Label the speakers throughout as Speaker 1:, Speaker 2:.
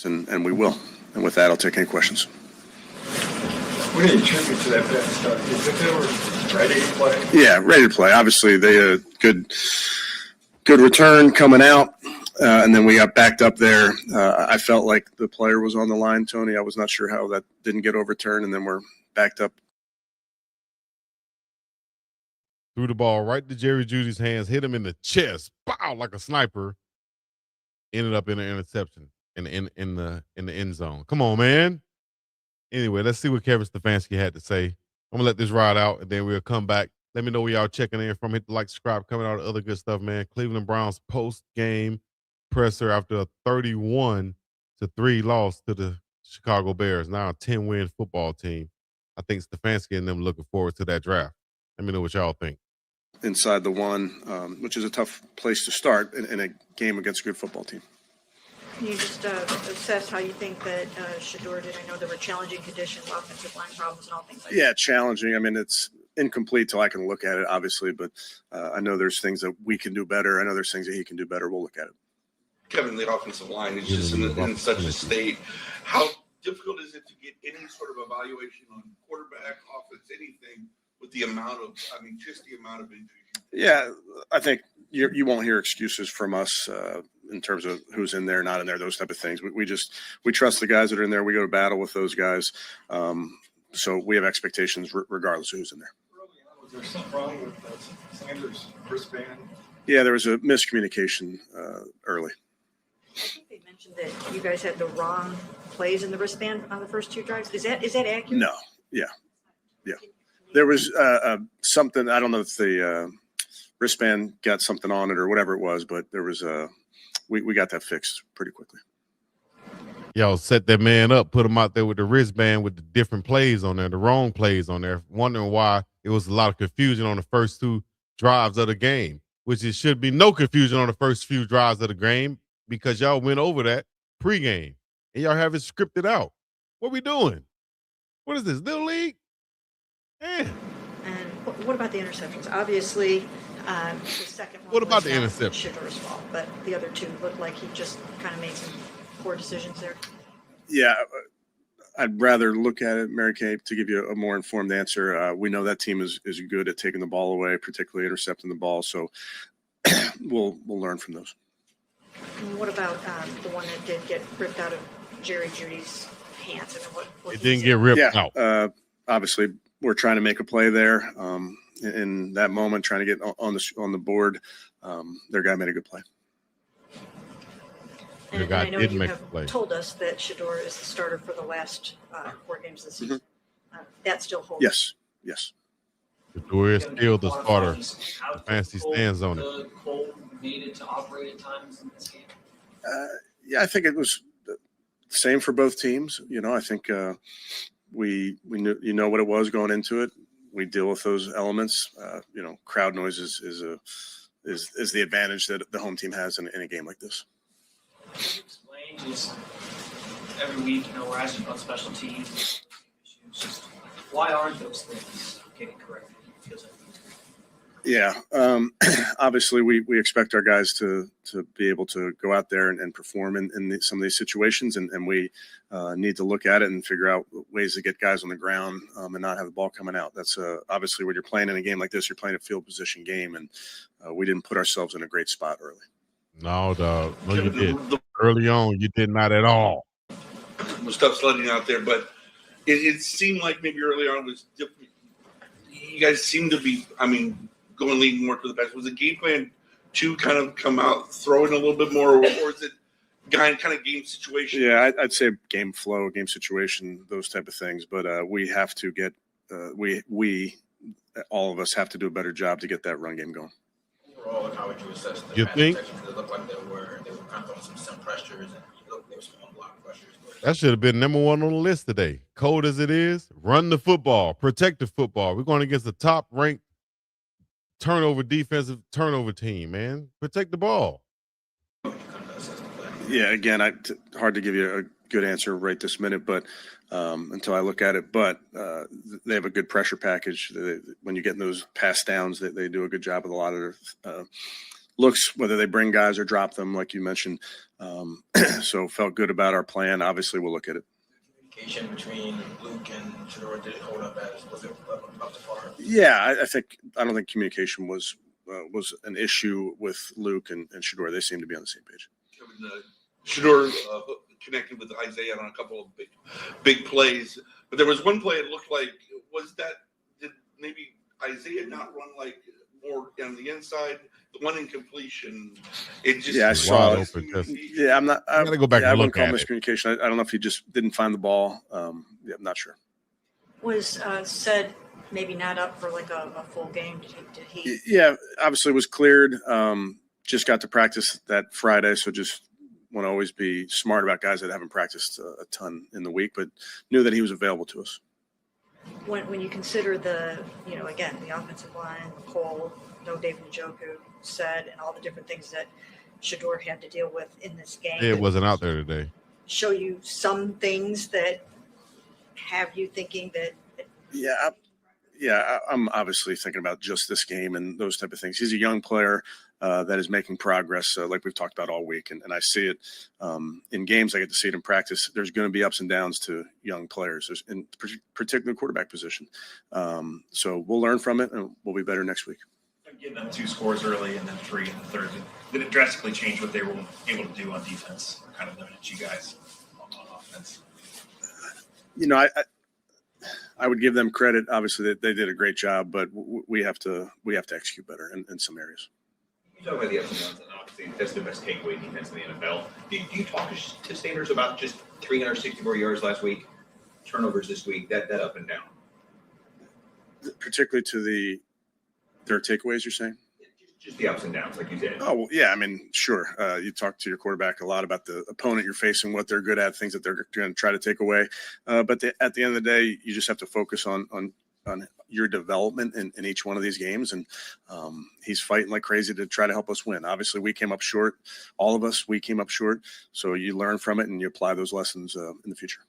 Speaker 1: And we will. And with that, I'll take any questions.
Speaker 2: What do you attribute to that bad start? Is it they were ready to play?
Speaker 1: Yeah, ready to play. Obviously, they had a good return coming out, and then we got backed up there. I felt like the player was on the line, Tony. I was not sure how that didn't get overturned, and then we're backed up.
Speaker 3: Threw the ball right to Jerry Judy's hands, hit him in the chest, pow, like a sniper. Ended up in an interception in the end zone. Come on, man. Anyway, let's see what Kevin Stefanski had to say. I'm gonna let this ride out, and then we'll come back. Let me know where y'all checking in from. Hit the like, subscribe, coming out of other good stuff, man. Cleveland Browns post-game presser after a 31-3 loss to the Chicago Bears. Now a 10-win football team. I think Stefanski and them looking forward to that draft. Let me know what y'all think.
Speaker 1: Inside the one, which is a tough place to start in a game against a good football team.
Speaker 4: Can you just assess how you think that Shedeur did? I know there were challenging conditions, offensive line problems, and all things like that.
Speaker 1: Yeah, challenging. I mean, it's incomplete till I can look at it, obviously, but I know there's things that we can do better. I know there's things that he can do better. We'll look at it.
Speaker 5: Kevin, the offensive line is just in such a state. How difficult is it to get any sort of evaluation on quarterback, offense, anything with the amount of, just the amount of injuries?
Speaker 1: Yeah, I think you won't hear excuses from us in terms of who's in there, not in there, those type of things. We trust the guys that are in there. We go to battle with those guys. So we have expectations regardless of who's in there.
Speaker 2: Was there something wrong with Sanders' wristband?
Speaker 1: Yeah, there was a miscommunication early.
Speaker 4: I think they mentioned that you guys had the wrong plays in the wristband on the first two drives. Is that accurate?
Speaker 1: No. Yeah. There was something. I don't know if the wristband got something on it or whatever it was, but there was we got that fixed pretty quickly.
Speaker 3: Y'all set that man up, put him out there with the wristband with the different plays on there, the wrong plays on there, wondering why it was a lot of confusion on the first two drives of the game, which it should be no confusion on the first few drives of the game because y'all went over that pregame and y'all have it scripted out. What we doing? What is this, Little League? Man.
Speaker 4: And what about the interceptions? Obviously, the second one.
Speaker 3: What about
Speaker 4: was
Speaker 3: the interception?
Speaker 4: Shedeur's fault, but the other two looked like he just kind of made some poor decisions there.
Speaker 1: Yeah, I'd rather look at it, Mary Kay, to give you a more informed answer. We know that team is good at taking the ball away, particularly intercepting the ball. So we'll learn from those.
Speaker 4: And what about the one that did get ripped out of Jerry Judy's hands? And what
Speaker 3: it didn't get ripped out.
Speaker 1: Obviously, we're trying to make a play there. In that moment, trying to get on the board, their guy made a good play.
Speaker 4: And I know you have told us that Shedeur is the starter for the last 4 games this season. That still holds.
Speaker 1: Yes.
Speaker 3: Shedeur is still the starter. Fancy stands on it.
Speaker 6: Cole made it to operate at times in this game.
Speaker 1: Yeah, I think it was the same for both teams. I think we knew what it was going into it. We deal with those elements. Crowd noise is the advantage that the home team has in a game like this.
Speaker 6: Can you explain just every week, we're asking about special teams issues. Just why aren't those things getting corrected?
Speaker 1: Yeah, obviously we expect our guys to be able to go out there and perform in some of these situations, and we need to look at it and figure out ways to get guys on the ground and not have the ball coming out. That's obviously when you're playing in a game like this, you're playing a field position game, and we didn't put ourselves in a great spot early.
Speaker 3: No, dog. No, you did. Early on, you did not at all.
Speaker 5: Was tough sledding out there, but it seemed like maybe early on was different. You guys seem to be, going leaning more to the pass. Was the game plan to kind of come out throwing a little bit more, or is it kind of game situation?
Speaker 1: Yeah, I'd say game flow, game situation, those type of things. But we have to get we all of us have to do a better job to get that run game going.
Speaker 2: Overall, how would you assess the
Speaker 3: You think?
Speaker 2: It looked like they were kind of throwing some pressures, and there were some unblocked pressures.
Speaker 3: That should have been number 1 on the list today. Cold as it is, run the football, protect the football. We're going against the top-ranked defensive turnover team, man. Protect the ball.
Speaker 1: Yeah, again, hard to give you a good answer right this minute, but until I look at it. But they have a good pressure package. When you get in those pass downs, they do a good job with a lot of looks, whether they bring guys or drop them, like you mentioned. So felt good about our plan. Obviously, we'll look at it.
Speaker 7: Communication between Luke and Shedeur, did it hold up was it up to par?
Speaker 1: Yeah, I don't think communication was an issue with Luke and Shedeur. They seem to be on the same page.
Speaker 5: Shedeur connected with Isaiah on a couple of big plays, but there was one play it looked like did maybe Isaiah not run like more down the inside? The one in completion, it just
Speaker 1: I saw
Speaker 3: it.
Speaker 1: Yeah, I
Speaker 3: gotta go back and
Speaker 1: I
Speaker 3: look
Speaker 1: wouldn't call
Speaker 3: at it.
Speaker 1: miscommunication. I don't know if he just didn't find the ball. I'm not sure.
Speaker 4: Was said maybe not up for like a full game? Did he?
Speaker 1: Yeah, obviously was cleared. Just got to practice that Friday, so just want to always be smart about guys that haven't practiced a ton in the week, but knew that he was available to us.
Speaker 4: When you consider again, the offensive line, McCole, no David Njoku said, and all the different things that Shedeur had to deal with in this game.
Speaker 3: It wasn't out there today.
Speaker 4: Show you some things that have you thinking that.
Speaker 1: I'm obviously thinking about just this game and those type of things. He's a young player that is making progress, like we've talked about all week, and I see it in games. I get to see it in practice. There's going to be ups and downs to young players, in particular quarterback position. So we'll learn from it, and we'll be better next week.
Speaker 8: Getting them 2 scores early and then 3 in the third, did it drastically change what they were able to do on defense, or kind of limited you guys on offense?
Speaker 1: I would give them credit. Obviously, that they did a great job, but we have to execute better in some areas.
Speaker 9: You talk about the ups and downs, and obviously that's the best takeaway defense in the NFL. Do you talk to Sanders about just 364 yards last week, turnovers this week, that up and down?
Speaker 1: Particularly to their takeaways, you're saying?
Speaker 9: Just the ups and downs, like you did.
Speaker 1: Oh, well, yeah. I mean, sure. You talk to your quarterback a lot about the opponent you're facing, what they're good at, things that they're going to try to take away. But at the end of the day, you just have to focus on your development in each one of these games. And he's fighting like crazy to try to help us win. Obviously, we came up short. All of us, we came up short. So you learn from it and you apply those lessons in the future.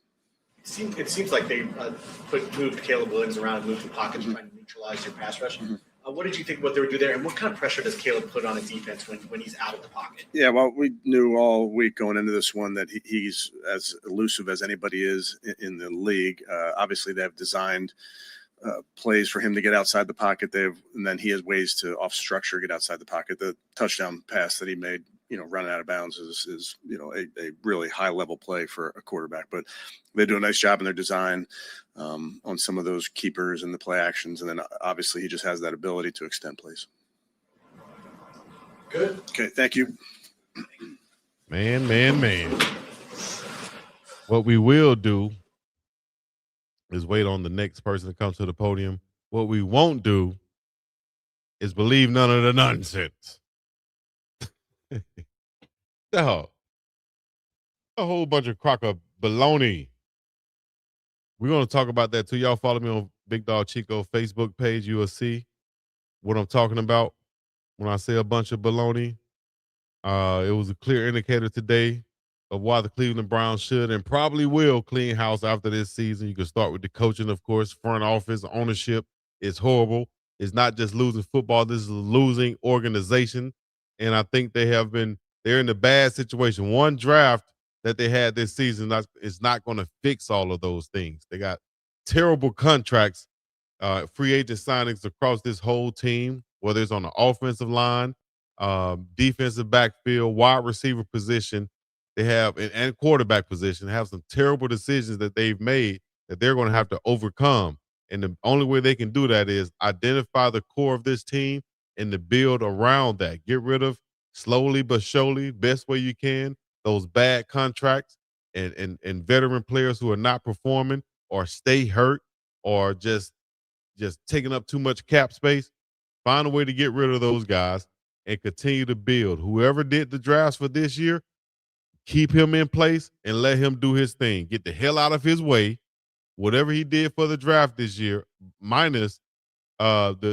Speaker 10: It seems like they moved Caleb Williams around, moved the pocket, trying to neutralize your pass rush.
Speaker 1: Mm-hmm.
Speaker 10: What did you think what they would do there, and what kind of pressure does Caleb put on a defense when he's out of the pocket?
Speaker 1: Yeah, well, we knew all week going into this one that he's as elusive as anybody is in the league. Obviously, they have designed plays for him to get outside the pocket. And then he has ways to off structure, get outside the pocket. The touchdown pass that he made, running out of bounds is a really high level play for a quarterback. But they do a nice job in their design on some of those keepers and the play actions. And then obviously he just has that ability to extend plays.
Speaker 7: Good.
Speaker 1: Okay, thank you.
Speaker 3: Man. What we will do is wait on the next person to come to the podium. What we won't do is believe none of the nonsense. Dog. A whole bunch of crock of baloney. We're going to talk about that too. Y'all follow me on Big Dog Chico Facebook page. You will see what I'm talking about when I say a bunch of baloney. It was a clear indicator today of why the Cleveland Browns should and probably will clean house after this season. You can start with the coaching, of course, front office, ownership. It's horrible. It's not just losing football. This is a losing organization. And I think they're in a bad situation. One draft that they had this season is not going to fix all of those things. They got terrible contracts, free agent signings across this whole team, whether it's on the offensive line, defensive backfield, wide receiver position. They have and quarterback position have some terrible decisions that they've made that they're going to have to overcome. And the only way they can do that is identify the core of this team and to build around that. Get rid of slowly but surely, best way you can, those bad contracts and veteran players who are not performing or stay hurt or just taking up too much cap space. Find a way to get rid of those guys and continue to build. Whoever did the drafts for this year, keep him in place and let him do his thing. Get the hell out of his way. Whatever he did for the draft this year, minus the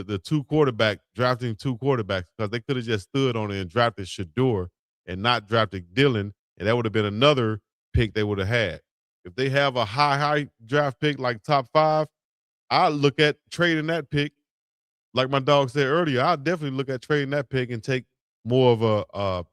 Speaker 3: drafting two quarterbacks, because they could have just stood on it and drafted Shedeur and not drafted Dillon, and that would have been another pick they would have had. If they have a high draft pick like top 5, I'd look at trading that pick. Like my dog said earlier, I'll definitely look at trading that pick and take more of a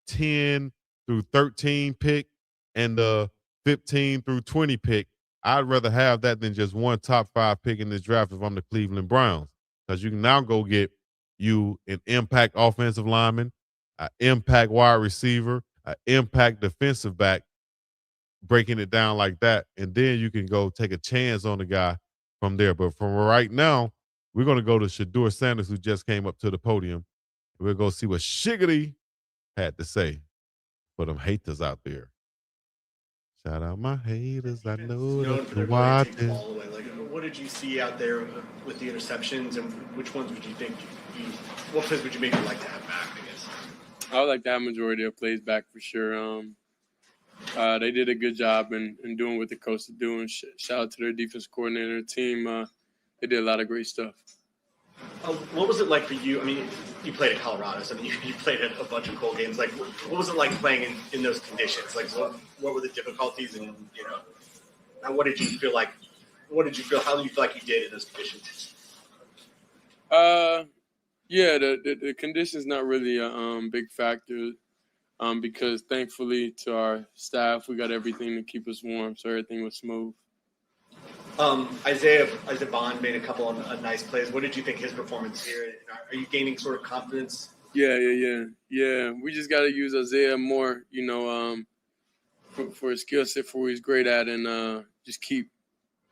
Speaker 3: 10 through 13 pick and a 15 through 20 pick. I'd rather have that than just one top 5 pick in this draft if I'm the Cleveland Browns, because you can now go get you an impact offensive lineman, an impact wide receiver, an impact defensive back, breaking it down like that, and then you can go take a chance on the guy from there. But from right now, we're going to go to Shedeur Sanders, who just came up to the podium. We'll go see what Shiggity had to say for them haters out there. Shout out my haters. I know
Speaker 10: Known
Speaker 3: that
Speaker 10: for
Speaker 3: you're
Speaker 10: their ability to take the
Speaker 3: watching.
Speaker 10: ball away. Like, what did you see out there with the interceptions, and which ones would you think what plays would you maybe like to have back? I guess.
Speaker 11: I would like to have majority of plays back for sure. They did a good job in doing what the coach is doing. Shout out to their defense coordinator team. They did a lot of great stuff.
Speaker 10: What was it like for you? I mean, you played at Colorado, so you played at a bunch of cold games. Like, what was it like playing in those conditions? Like, what were the difficulties, and what did you feel like? What did you feel? How did you feel like you did in those conditions?
Speaker 11: Yeah, the conditions not really a big factor, because thankfully to our staff, we got everything to keep us warm, so everything was smooth.
Speaker 10: Isaiah Bond made a couple of nice plays. What did you think his performance here? Are you gaining sort of confidence?
Speaker 11: Yeah. We just got to use Isaiah more, for his skill set, for what he's great at, and just keep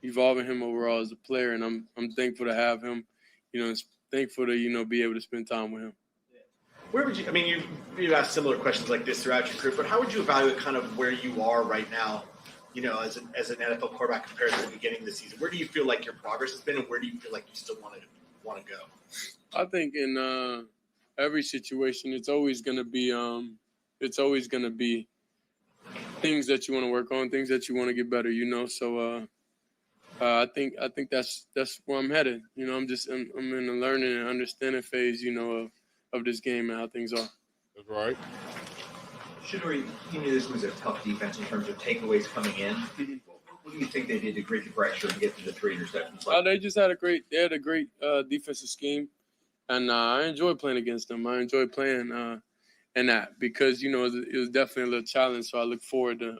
Speaker 11: evolving him overall as a player. And I'm thankful to have him. It's thankful to be able to spend time with him.
Speaker 10: Where would you? I mean, you've asked similar questions like this throughout your career, but how would you evaluate kind of where you are right now? As an NFL quarterback compared to the beginning of the season, where do you feel like your progress has been, and where do you feel like you still want to go?
Speaker 11: I think in every situation, it's always going to be things that you want to work on, things that you want to get better. So I think that's where I'm headed. I'm in the learning and understanding phase, of this game and how things are.
Speaker 3: That's right.
Speaker 9: Shedeur, you knew this was a tough defense in terms of takeaways coming in. What do you think they did to create the pressure and get to the 3 interceptions?
Speaker 11: They just had a great defensive scheme, and I enjoy playing against them. I enjoy playing in that because it was definitely a little challenge. So I look forward to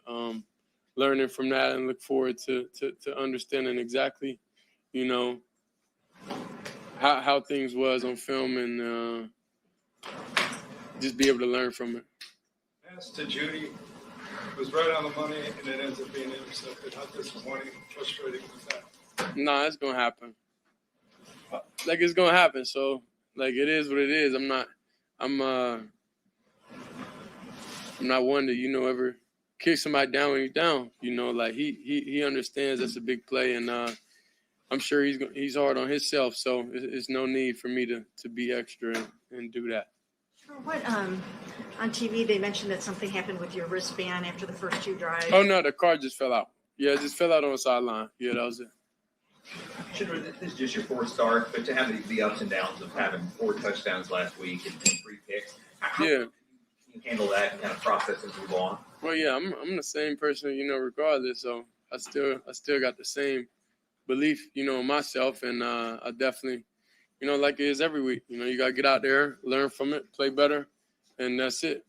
Speaker 11: learning from that, and look forward to understanding exactly, how things was on film, and just be able to learn from it.
Speaker 2: Pass to Judy was right on the money, and it ends up being intercepted. How disappointing, frustrating was that?
Speaker 11: Nah, it's gonna happen. It's gonna happen. So, it is what it is. I'm not one to ever kick somebody down when he's down. He understands that's a big play, and I'm sure he's hard on himself. So it's no need for me to be extra and do that.
Speaker 4: What on TV they mentioned that something happened with your wristband after the first 2 drives.
Speaker 11: Oh no, the car just fell out. Yeah, it just fell out on the sideline. Yeah, that was it.
Speaker 9: Shedeur, this is just your 4th start, but to have the ups and downs of having 4 touchdowns last week and 3 picks, how
Speaker 11: Yeah.
Speaker 9: can you handle that and kind of process and move on?
Speaker 11: Well, yeah, I'm the same person, regardless. So I still got the same belief, in myself, and I definitely. Like it is every week. You got to get out there, learn from it, play better, and that's it.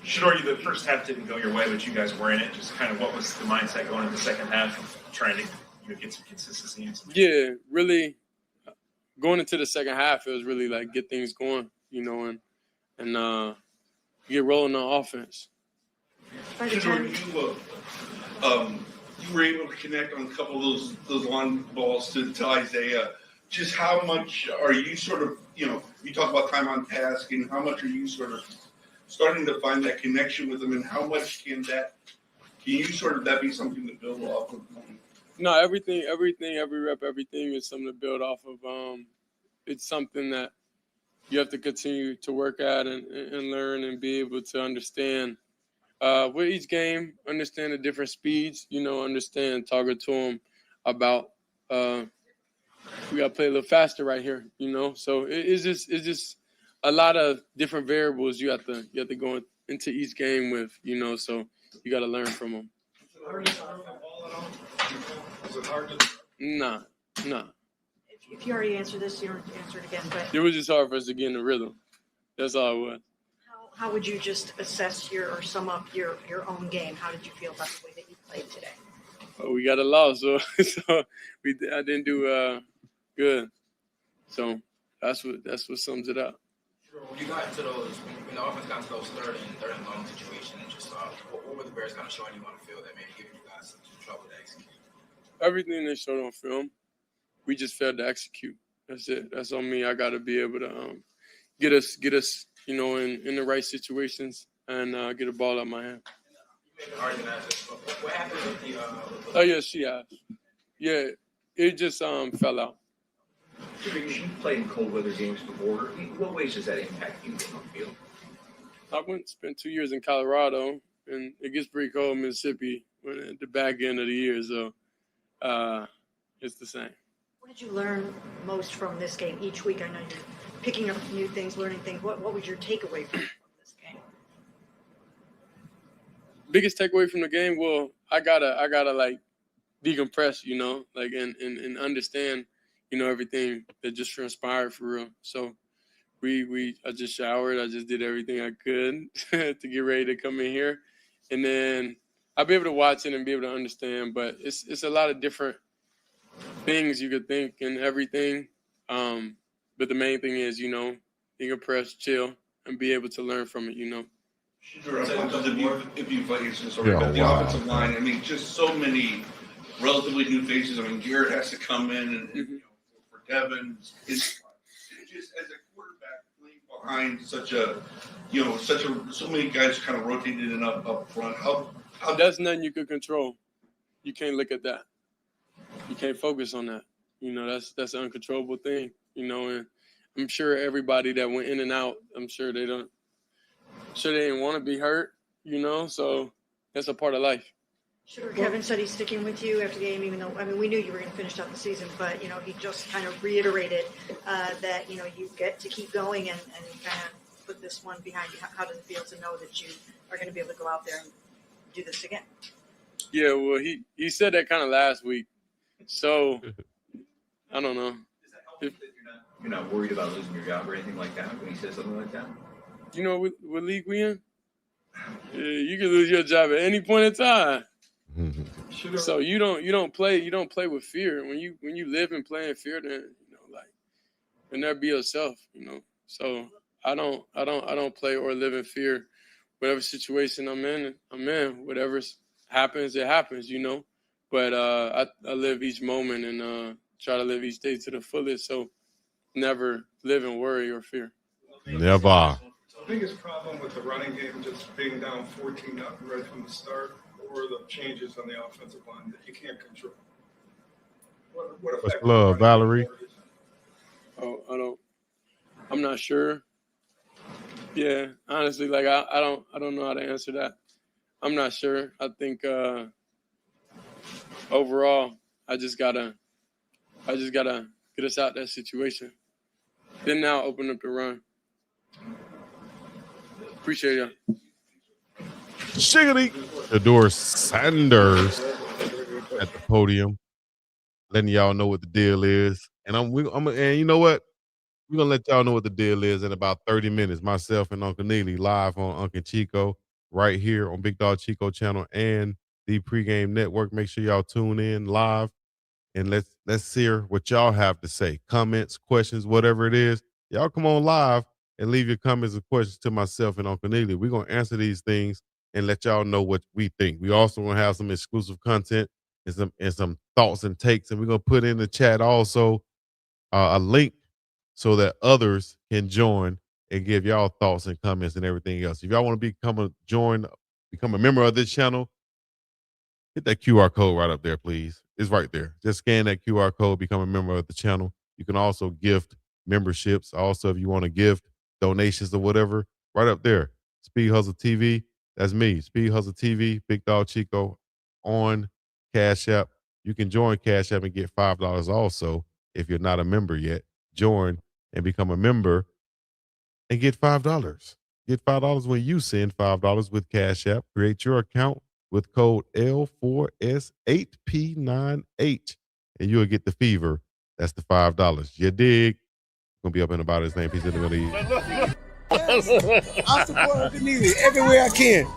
Speaker 8: Shedeur, the first half didn't go your way, but you guys were in it. Just kind of what was the mindset going into the second half of trying to get some consistency?
Speaker 11: Yeah, really going into the second half, it was really get things going, and get rolling on offense.
Speaker 4: By the time
Speaker 5: You were able to connect on a couple of those long balls to Isaiah. Just how much are you sort of, you talk about time on task, and how much are you sort of starting to find that connection with them, and how much can you sort of that be something to build off of?
Speaker 11: No, everything, every rep, everything is something to build off of. It's something that you have to continue to work at and learn and be able to understand. With each game, understand the different speeds, understand, target to them about we got to play a little faster right here, So it's just a lot of different variables you have to go into each game with, So you got to learn from them.
Speaker 2: Is it hard to throw the ball at all? Is it hard to?
Speaker 11: Nah.
Speaker 4: if you already answered this, you don't answer it again. But
Speaker 11: It was just hard for us to get in the rhythm. That's all it was.
Speaker 4: How would you just assess or sum up your own game? How did you feel about the way that you played today?
Speaker 11: Oh, we got a loss, so I didn't do good. So that's what sums it up.
Speaker 7: Sure. When you got into when the offense got into those third and long situations, just what were the Bears kind of showing you on the field that maybe giving you guys some trouble to execute?
Speaker 11: Everything they showed on film, we just failed to execute. That's it. That's on me. I got to be able to get us, in the right situations and get a ball out my hand.
Speaker 7: You made an argument. What happened with the?
Speaker 11: Oh yeah, she has. Yeah, it just fell out.
Speaker 9: You've played in cold weather games before. In what ways does that impact you on the field?
Speaker 11: I spent 2 years in Colorado, and it gets pretty cold in Mississippi at the back end of the year, so it's the same.
Speaker 4: What did you learn most from this game each week? I know you're picking up new things, learning things. What was your takeaway from this game?
Speaker 11: Biggest takeaway from the game, well, I gotta like decompress, and understand, everything that just transpired for real. So I just showered, I just did everything I could to get ready to come in here. And then I'll be able to watch it and be able to understand, but it's a lot of different things you could think and everything. But the main thing is, decompress, chill, and be able to learn from it,
Speaker 5: Sure, if you
Speaker 3: Yeah,
Speaker 5: the
Speaker 3: wow.
Speaker 5: offensive line, I mean, just so many relatively new faces. I mean, Garrett has to come in, and for Devin, it's just as a quarterback playing behind so many guys kind of rotated in up front. How
Speaker 11: That's nothing you could control. You can't look at that. You can't focus on that. That's an uncontrollable thing. And I'm sure everybody that went in and out, I'm sure they didn't want to be hurt. So that's a part of life.
Speaker 4: Sure. Kevin said he's sticking with you after the game, even though, we knew you were going to finish out the season, but, he just kind of reiterated that, you get to keep going and kind of put this one behind you. How does it feel to know that you are going to be able to go out there and do this again?
Speaker 11: Yeah, well, he said that kind of last week. So, I don't know.
Speaker 9: Does that help that you're not worried about losing your job or anything like that when he says something like that?
Speaker 11: What league we in? Yeah, you can lose your job at any point in time. So you don't play with fear. When you live and play in fear, then you'll never be yourself. So I don't play or live in fear. Whatever situation I'm in. Whatever happens, it happens. But I live each moment and try to live each day to the fullest. So never live in worry or fear.
Speaker 3: Never.
Speaker 2: The biggest problem with the running game just being down 14-0 right from the start, or the changes on the offensive line that you can't control. What
Speaker 3: What's
Speaker 2: effect
Speaker 3: love, Valerie?
Speaker 11: Oh, I'm not sure. Yeah, honestly, I don't know how to answer that. I'm not sure. I think overall, I just gotta get us out that situation. Then now open up the run. Appreciate you.
Speaker 3: Shiggity. Shedeur Sanders at the podium, letting y'all know what the deal is. And and you know what? We're gonna let y'all know what the deal is in about 30 minutes. Myself and Uncle Neely live on Uncle Chico right here on Big Dog Chico channel and the pregame network. Make sure y'all tune in live and let's hear what y'all have to say. Comments, questions, whatever it is. Y'all come on live and leave your comments and questions to myself and Uncle Neely. We're gonna answer these things and let y'all know what we think. We also gonna have some exclusive content and some thoughts and takes, and we're gonna put in the chat also a link so that others can join and give y'all thoughts and comments and everything else. If y'all want to become a member of this channel, hit that QR code right up there, please. It's right there. Just scan that QR code, become a member of the channel. You can also gift memberships. Also, if you want to gift donations or whatever, right up there. Speed Hustle TV. That's me. Speed Hustle TV, Big Dog Chico on Cash App. You can join Cash App and get $5 also if you're not a member yet. Join and become a member and get $5. Get $5 when you send $5 with Cash App. Create your account with code L4S8P9H and you'll get the fever. That's the $5. You dig? Gonna be up in about his name. Peace in the
Speaker 12: I support Uncle Neely everywhere I can.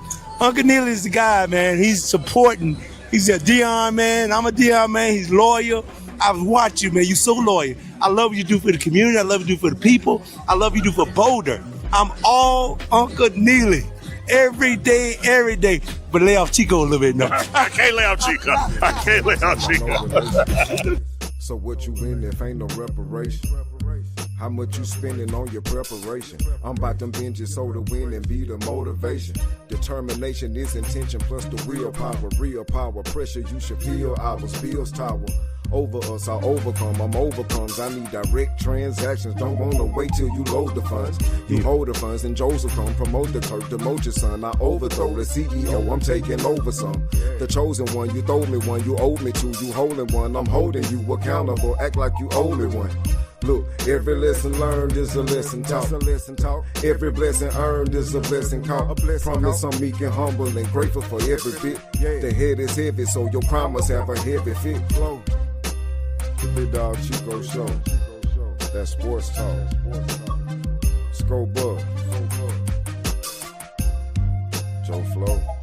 Speaker 12: Uncle Neely is the guy, man. He's supporting. He's a Dion man. I'm a Dion man. He's loyal. I've watched you, man. You're so loyal. I love what you do for the community. I love what you do for the people. I love what you do for Boulder. I'm all Uncle Neely. Every day. But lay off Chico a little bit, no.
Speaker 13: I can't lay off Chico. I can't lay off Chico.
Speaker 14: So what you win if ain't no reparation? How much you spending on your preparation? I'm about them binges so to win and be the motivation. Determination is intention plus the real power, pressure you should feel. Our bills tower over us, I overcome. I'm overcomes. I need direct transactions. Don't wanna wait till you load the funds. You hold the funds and Joseph come promote the Kirk, demote your son. I overthrow the CEO. I'm taking over some. The chosen one, you throw me one, you owe me two. You holding one, I'm holding you accountable. Act like you owe me one. Look, every lesson learned is a lesson taught. Every blessing earned is a blessing caught. Promise I'm meek and humble and grateful for every bit. The head is heavy, so your promise have a heavy fit. The Big Dog Chico Show. That sports talk. Scope up. Joe Flo.